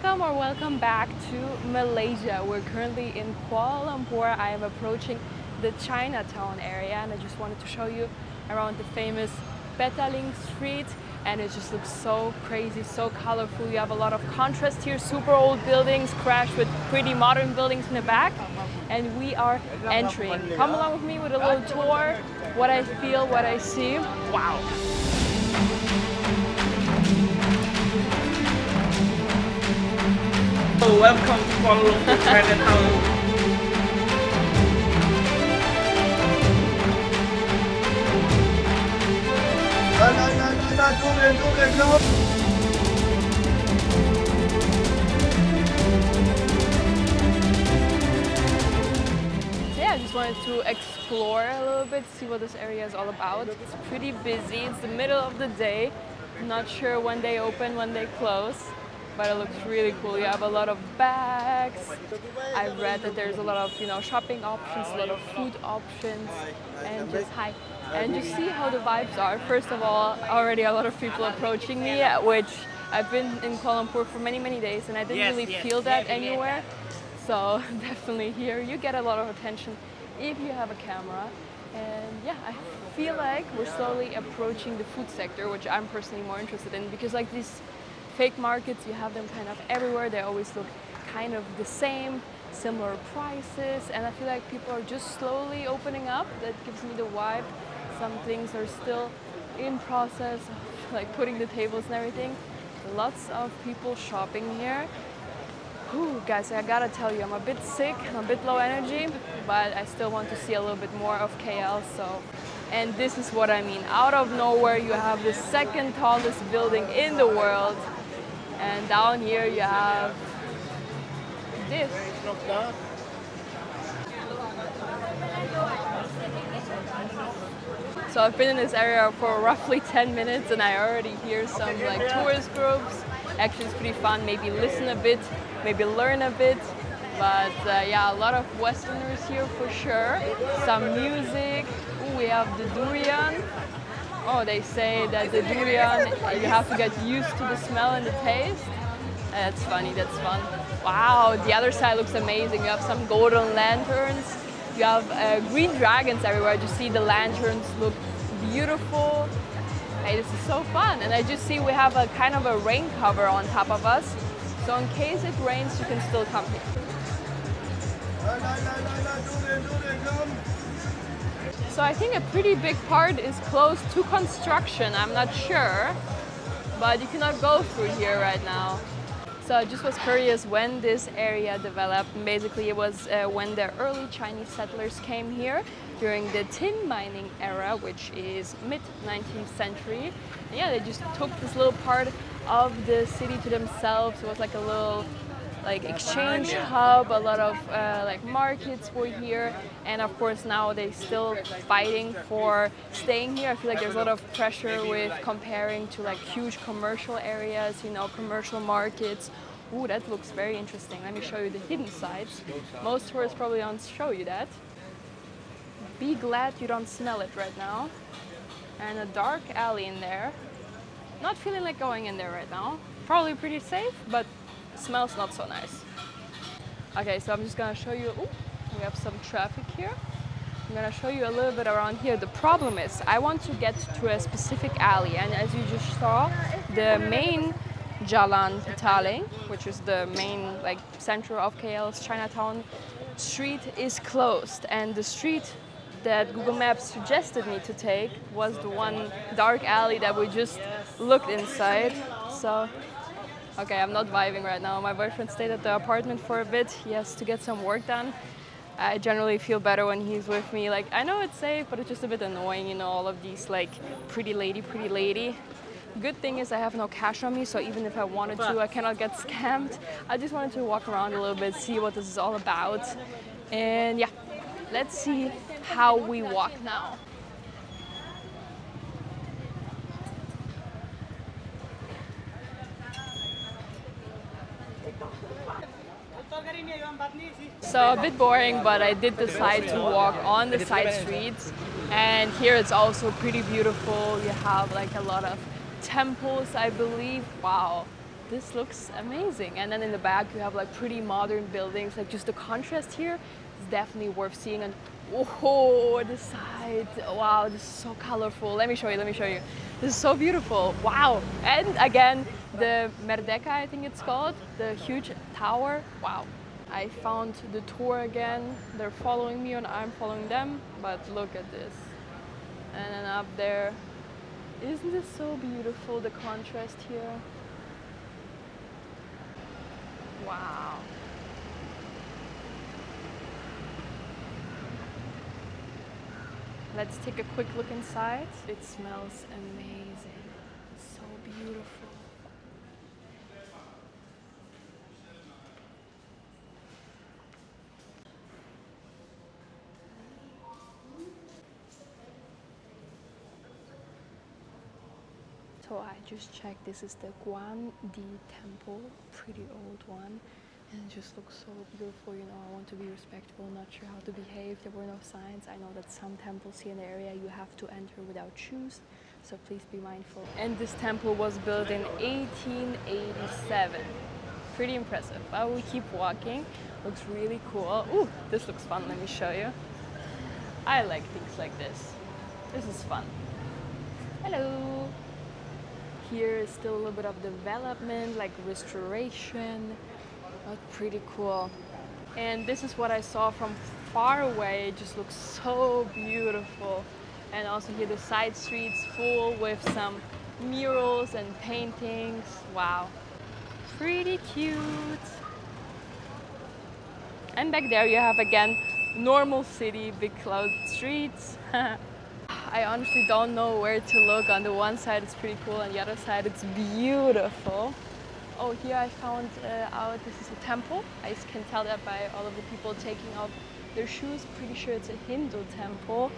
Welcome or welcome back to Malaysia. We're currently in Kuala Lumpur. I am approaching the Chinatown area and I just wanted to show you around the famous Petaling Street, and it just looks so crazy, so colorful. You have a lot of contrast here, super old buildings crashed with pretty modern buildings in the back, and we are entering. Come along with me with a little tour, what I feel, what I see. Wow. So welcome to Kuala Lumpur, Chinatown. I just wanted to explore a little bit, see what this area is all about. It's pretty busy. It's the middle of the day. I'm not sure when they open, when they close, but it looks really cool. You have a lot of bags. I've read that there's a lot of, shopping options, a lot of food options, and just see how the vibes are. First of all, already a lot of people approaching me, which I've been in Kuala Lumpur for many days, and I didn't really feel that anywhere. So definitely here you get a lot of attention if you have a camera. And yeah, I feel like we're slowly approaching the food sector, which I'm personally more interested in, because like these fake markets, you have them kind of everywhere. They always look kind of the same, similar prices, and I feel like people are just slowly opening up. That gives me the vibe. Some things are still in process of like putting the tables and everything. Lots of people shopping here. Whew, guys, I gotta tell you, I'm a bit sick, I'm a bit low energy, but I still want to see a little bit more of KL. And this is what I mean. Out of nowhere, you have the second tallest building in the world, and down here you have this. So I've been in this area for roughly 10 minutes, and I already hear some like tourist groups. Actually, it's pretty fun. Maybe listen a bit, maybe learn a bit. But yeah, a lot of Westerners here for sure. Some music. Ooh, we have the durian. Oh, they say that the durian, you have to get used to the smell and the taste. That's funny, that's fun. Wow, the other side looks amazing. You have some golden lanterns. You have green dragons everywhere. You see the lanterns look beautiful. Hey, this is so fun. And I just see we have a kind of a rain cover on top of us. So in case it rains, you can still come here. So I think a pretty big part is closed to construction. I'm not sure, but you cannot go through here right now. So I just was curious when this area developed. And basically it was when the early Chinese settlers came here during the tin mining era, which is mid-19th century. And yeah, they just took this little part of the city to themselves. It was like a little exchange hub. A lot of like markets were here, and of course now they still fighting for staying here. I feel like there's a lot of pressure with comparing to like huge commercial areas, commercial markets. Ooh, that looks very interesting. Let me show you the hidden sides. Most tourists probably don't show you that. Be glad you don't smell it right now. And a dark alley in there. Not feeling like going in there right now. Probably pretty safe, but smells not so nice. Okay, so I'm just gonna show you. Ooh, we have some traffic here. I'm gonna show you a little bit around here. The problem is I want to get to a specific alley, and as you just saw, the main Jalan Petaling, which is the main center of KL's Chinatown street, is closed, and the street that Google Maps suggested me to take was the one dark alley that we just looked inside. So okay, I'm not vibing right now. My boyfriend stayed at the apartment for a bit. He has to get some work done. I generally feel better when he's with me. I know it's safe, but it's just a bit annoying, all of these pretty lady. Good thing is I have no cash on me, so even if I wanted to, I cannot get scammed. I just wanted to walk around a little bit, see what this is all about. And yeah, let's see how we walk now. So a bit boring, but I did decide to walk on the side streets, and here it's also pretty beautiful. You have a lot of temples, I believe. Wow, this looks amazing. And then in the back you have like pretty modern buildings. Like just the contrast here is definitely worth seeing. And oh, the side, wow, this is so colorful. Let me show you, let me show you. This is so beautiful, wow. And again, the Merdeka, I think it's called, the huge tower, wow. I found the tour again. They're following me and I'm following them, but look at this. And then up there, isn't this so beautiful, the contrast here? Wow. Let's take a quick look inside. It smells amazing. So beautiful. So I just checked, this is the Guandi temple, pretty old one, and it just looks so beautiful. You know, I want to be respectful, not sure how to behave. There were no signs. I know that some temples here in the area you have to enter without shoes, so please be mindful. And this temple was built in 1887. Pretty impressive. But we keep walking. Looks really cool. Ooh, this looks fun. Let me show you. I like things like this. This is fun. Hello. Here is still a little bit of development, like restoration. That's pretty cool. And this is what I saw from far away. It just looks so beautiful. And also here the side streets full with some murals and paintings. Wow, pretty cute. And back there you have again normal city, big cloud streets. I honestly don't know where to look. On the one side it's pretty cool, on the other side it's beautiful. Oh, here I found out this is a temple. I can tell that by all of the people taking off their shoes. Pretty sure it's a Hindu temple.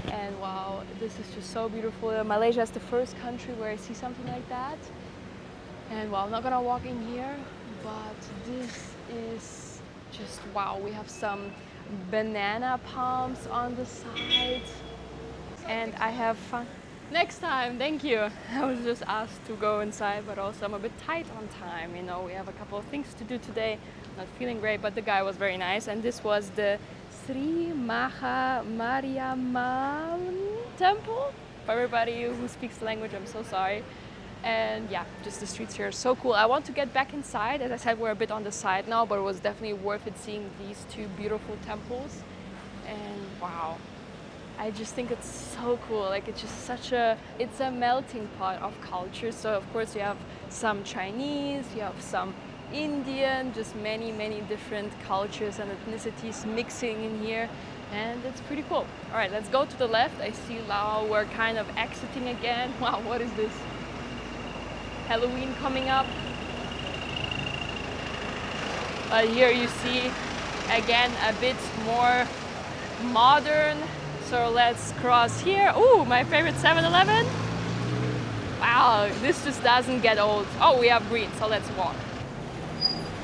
And wow, this is just so beautiful. Malaysia is the first country where I see something like that. And well, I'm not gonna walk in here, but this is just wow. We have some banana palms on the side. And I have fun. Next time, thank you. I was just asked to go inside, but also I'm a bit tight on time. You know, we have a couple of things to do today. Not feeling great, but the guy was very nice. And this was the Sri Maha Mariamman temple. For everybody who speaks the language, I'm so sorry. And yeah, just the streets here are so cool. I want to get back inside. As I said, we're a bit on the side now, but it was definitely worth it seeing these two beautiful temples. And wow. I just think it's so cool. Like it's just it's a melting pot of cultures. So of course you have some Chinese, you have some Indian, just many different cultures and ethnicities mixing in here, and it's pretty cool. All right, let's go to the left. I see now we're kind of exiting again. Wow, what is this? Halloween coming up. But here you see again a bit more modern. So let's cross here. Ooh, my favorite 7-Eleven. Wow, this just doesn't get old. Oh, we have green, so let's walk.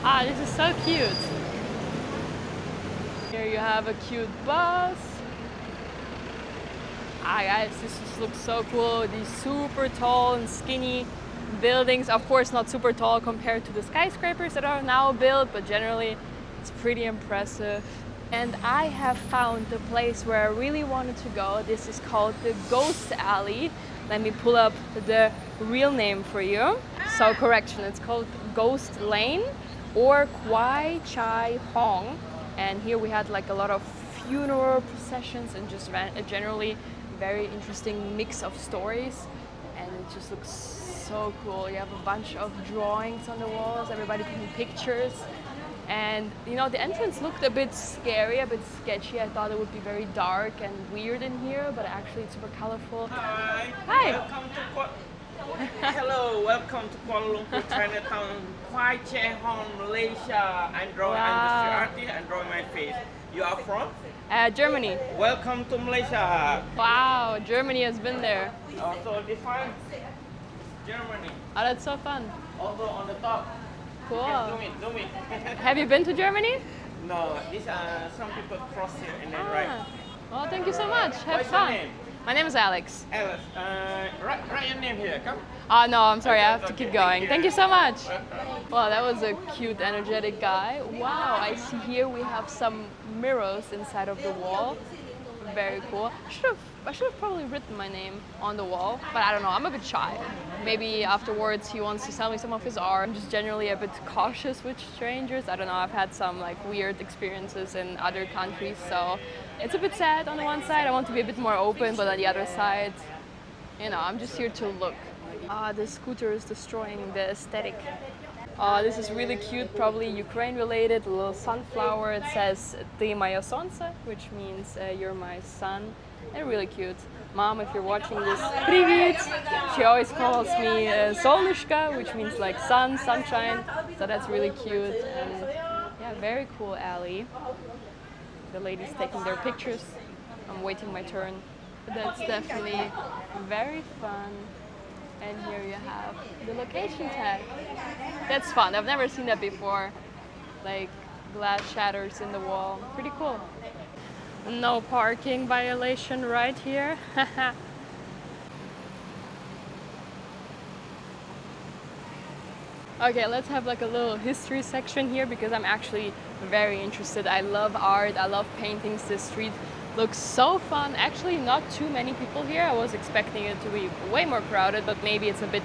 Ah, this is so cute. Here you have a cute bus. Ah, guys, this just looks so cool. These super tall and skinny buildings. Of course, not super tall compared to the skyscrapers that are now built, but generally it's pretty impressive. And I have found the place where I really wanted to go. This is called the Ghost Alley. Let me pull up the real name for you. So correction, it's called Ghost Lane or Kwai Chai Hong. And here we had like a lot of funeral processions and just a generally very interesting mix of stories. And it just looks so cool. You have a bunch of drawings on the walls, everybody taking pictures. And you know, the entrance looked a bit scary, a bit sketchy. I thought it would be very dark and weird in here, but actually it's super colorful. Hi. Hi. Welcome to Hello, welcome to Kuala Lumpur, Chinatown, Kuala Lumpur Malaysia. I'm drawing. Wow. I'm the street artist. I'm drawing my face. You are from? Germany. Welcome to Malaysia. Wow, Germany has been there. Also this one, Germany. Oh, that's so fun. Also on the top. Cool. Okay, zoom in. Have you been to Germany? No, these are some people cross here and then right. Well, thank you so much. Have What's your fun. name? My name is Alex. Alice, write your name here, come. No, I'm sorry, I have to keep going. Thank you so much. Well, that was a cute, energetic guy. Wow, I see here we have some mirrors inside of the wall. Very cool. I should have probably written my name on the wall, but I don't know, I'm a bit shy. Maybe afterwards he wants to sell me some of his art. I'm just generally a bit cautious with strangers. I don't know, I've had some like weird experiences in other countries, so it's a bit sad on the one side. I want to be a bit more open, but on the other side, you know, I'm just here to look. This scooter is destroying the aesthetic. This is really cute, probably Ukraine related, a little sunflower. It says Ty moje солнце, which means you're my sun. And really cute. Mom, if you're watching this, привет! She always calls me солнышко, which means like sun, sunshine. So that's really cute. And yeah, very cool alley. The ladies taking their pictures. I'm waiting my turn. But that's definitely very fun. And here you have the location tag. That's fun. I've never seen that before. Like glass shatters in the wall. Pretty cool. No parking violation right here. Okay, let's have like a little history section here because I'm actually very interested. I love art, I love paintings. This street looks so fun. Actually, not too many people here. I was expecting it to be way more crowded, but maybe it's a bit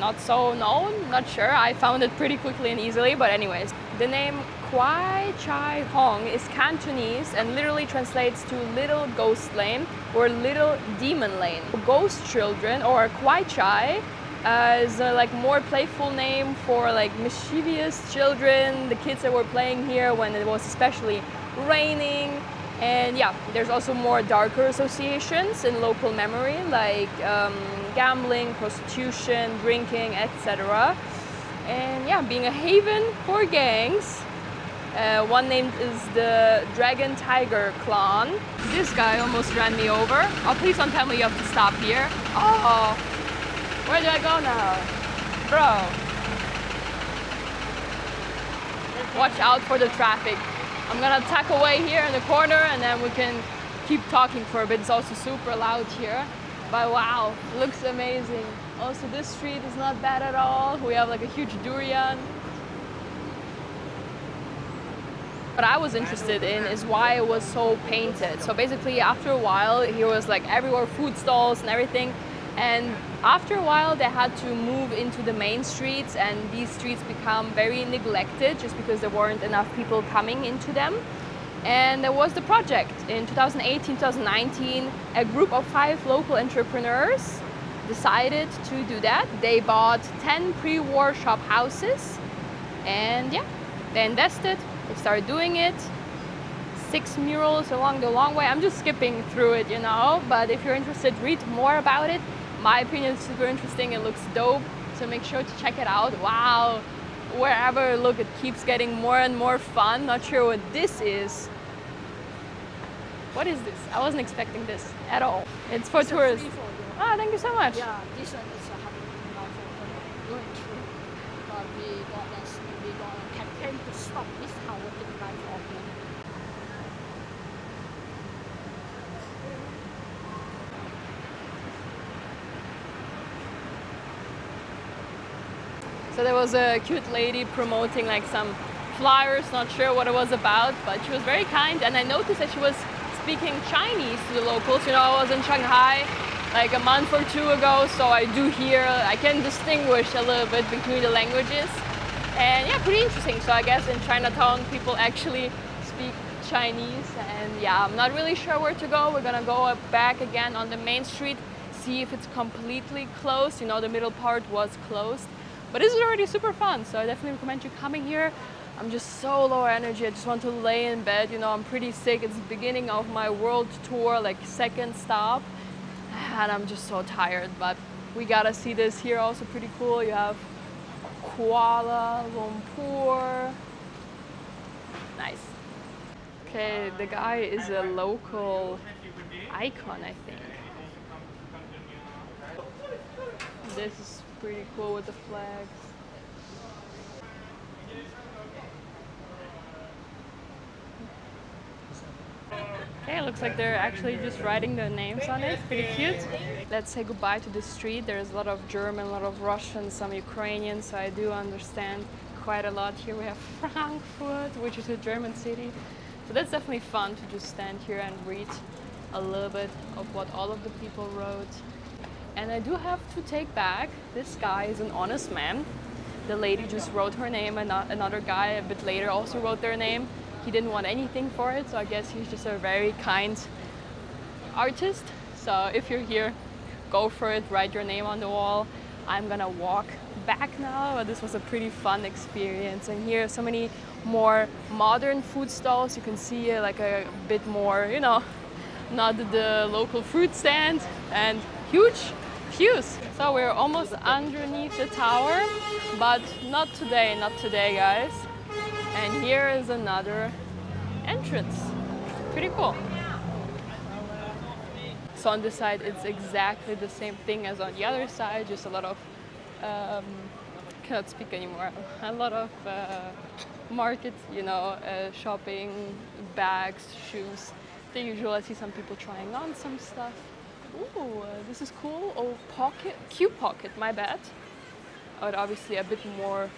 not so known, not sure. I found it pretty quickly and easily, but anyways. The name Kwai Chai Hong is Cantonese and literally translates to little ghost lane or little demon lane. Ghost children or Kwai Chai is a like more playful name for like mischievous children, the kids that were playing here when it was especially raining. And yeah, there's also more darker associations in local memory, like gambling, prostitution, drinking, etc. And yeah, being a haven for gangs. One named is the Dragon Tiger Clan. This guy almost ran me over. Oh, please don't tell me you have to stop here. Oh, where do I go now? Bro. Watch out for the traffic. I'm gonna tuck away here in the corner and then we can keep talking for a bit. It's also super loud here. But wow, looks amazing. Also, this street is not bad at all. We have like a huge durian. What I was interested in is why it was so painted. So basically, after a while, here was like everywhere food stalls and everything. And after a while, they had to move into the main streets, and these streets become very neglected just because there weren't enough people coming into them. And there was the project in 2018, 2019, a group of 5 local entrepreneurs decided to do that. They bought 10 pre-war shop houses and yeah, they invested, they started doing it. 6 murals along the long way. I'm just skipping through it, you know, but if you're interested, read more about it. My opinion is super interesting, it looks dope, so make sure to check it out. Wow, wherever I look, it keeps getting more and more fun. Not sure what this is. What is this? I wasn't expecting this at all. It's for tourists. Ah, thank you so much. Yeah, this one is for going through. But we got a campaign to stop this hour thing by for me. So there was a cute lady promoting like some flyers, not sure what it was about, but she was very kind, and I noticed that she was speaking Chinese to the locals. You know, I was in Shanghai like a month or 2 ago, so I do hear, I can distinguish a little bit between the languages. And yeah, pretty interesting. So I guess in Chinatown people actually speak Chinese, and yeah, I'm not really sure where to go. We're gonna go back again on the main street, see if it's completely closed. You know, the middle part was closed. But this is already super fun, so I definitely recommend you coming here. I'm just so low energy, I just want to lay in bed. You know, I'm pretty sick. It's the beginning of my world tour, like 2nd stop. And I'm just so tired, but we gotta see this here. Also pretty cool. You have Kuala Lumpur. Nice. Okay, the guy is a local icon, I think. This is pretty cool with the flags. Okay, looks like they're actually just writing their names on it. Pretty cute. Let's say goodbye to the street. There's a lot of German, a lot of Russian, some Ukrainian, so I do understand quite a lot. Here we have Frankfurt, which is a German city. So that's definitely fun to just stand here and read a little bit of what all of the people wrote. And I do have to take back, this guy is an honest man. The lady just wrote her name, and another guy a bit later also wrote their name. He didn't want anything for it, so I guess he's just a very kind artist. So if you're here, go for it, write your name on the wall. I'm gonna walk back now, but this was a pretty fun experience. And here are so many more modern food stalls. You can see like a bit more, you know, not the local fruit stand, and huge queues. So we're almost underneath the tower, but not today, guys. And here is another entrance. Pretty cool. So on this side, it's exactly the same thing as on the other side, just a lot of, cannot speak anymore, a lot of market, you know, shopping, bags, shoes. The usual. I see some people trying on some stuff. Ooh, this is cool. Oh, pocket, cute pocket, my bad. But obviously a bit more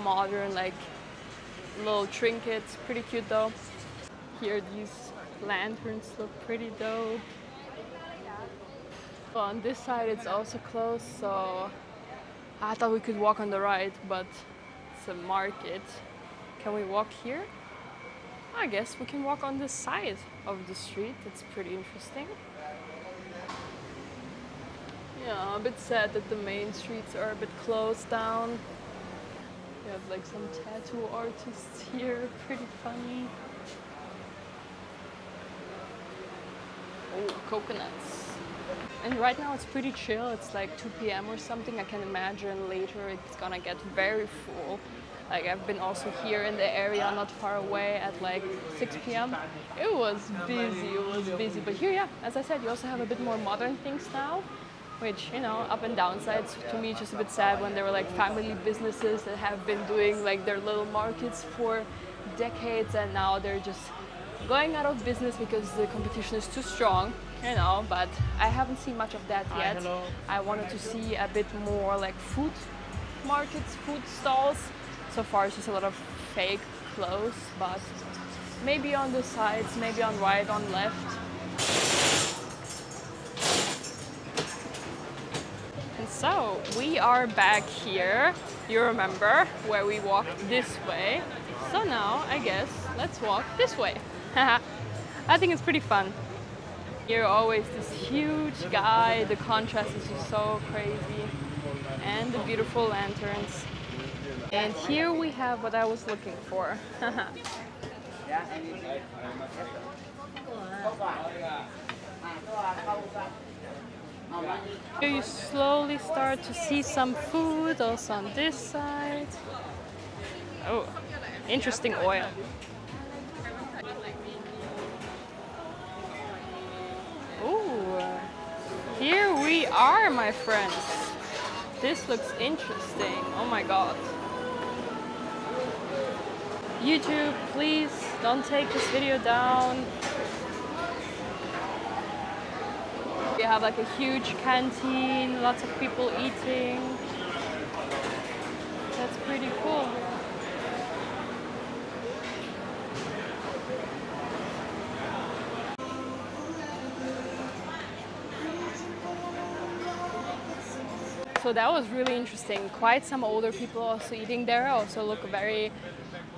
modern, like little trinkets. Pretty cute though. Here these lanterns look pretty dope. On this side it's also closed, so I thought we could walk on the right, but it's a market. Can we walk here? I guess we can walk on this side of the street. It's pretty interesting. Yeah, I'm a bit sad that the main streets are a bit closed down. We have like some tattoo artists here, pretty funny. Oh, coconuts. And right now it's pretty chill. It's like 2 p.m. or something. I can imagine later it's gonna get very full. Like I've been also here in the area not far away at like 6 p.m. It was busy, but here, yeah, as I said, you also have a bit more modern things now, which, you know, up and downsides. To me, it's just a bit sad when there were like family businesses that have been doing like their little markets for decades, and now they're just going out of business because the competition is too strong, you know. But I haven't seen much of that yet. Hello. I wanted to see a bit more like food markets, food stalls. So far it's just a lot of fake clothes, but maybe on the sides, maybe on right, on left. And so we are back here. You remember where we walked this way. So now I guess let's walk this way. I think it's pretty fun. Here always this huge guy, the contrast is just so crazy. And the beautiful lanterns. And here we have what I was looking for. Here you slowly start to see some food, also on this side. Oh, interesting oil. Oh, here we are, my friends. This looks interesting. Oh my god. YouTube, please don't take this video down. We have like a huge canteen, lots of people eating. That's pretty cool. So that was really interesting. Quite some older people also eating there. Also look very,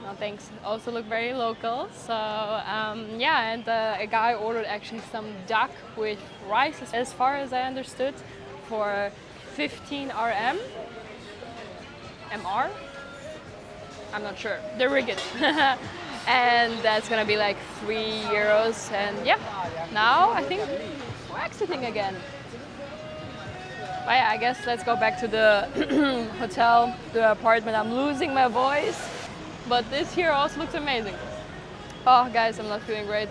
no thanks, also look very local. So yeah, and a guy ordered actually some duck with rice, as far as I understood, for 15 RM. MR? I'm not sure. The ringgit. And that's gonna be like €3. And yeah, now I think we're exiting again. But yeah, I guess let's go back to the hotel, the apartment. I'm losing my voice, but this here also looks amazing. Oh, guys, I'm not feeling great.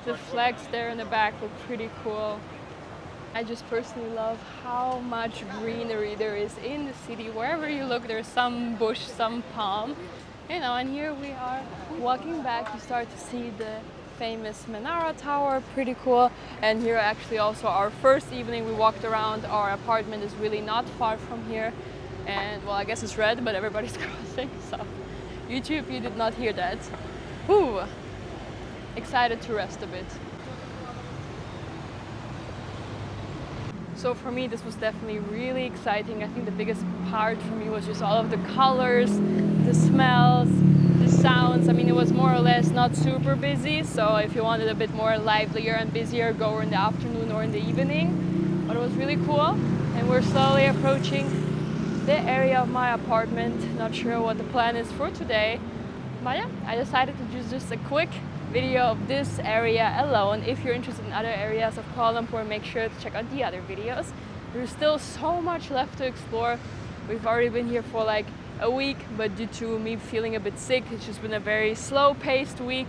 The flags there in the back look pretty cool. I just personally love how much greenery there is in the city. Wherever you look, there's some bush, some palm. You know, and here we are walking back. You start to see the famous Menara Tower, pretty cool. And here actually also our first evening we walked around. Our apartment is really not far from here. And well, I guess it's red, but everybody's crossing. So YouTube, you did not hear that. Whew. Excited to rest a bit. So for me, this was definitely really exciting. I think the biggest part for me was just all of the colors, the smells, the sounds. I mean, it was more or less not super busy. So if you wanted a bit more livelier and busier, go in the afternoon or in the evening. But it was really cool. And we're slowly approaching the area of my apartment. Not sure what the plan is for today. But yeah, I decided to do just a quick video of this area alone. If you're interested in other areas of Kuala Lumpur, make sure to check out the other videos. There's still so much left to explore. We've already been here for like a week, but due to me feeling a bit sick, it's just been a very slow-paced week.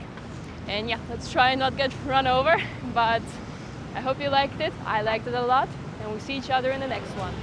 And yeah, let's try and not get run over. But I hope you liked it. I liked it a lot, and we'll see each other in the next one.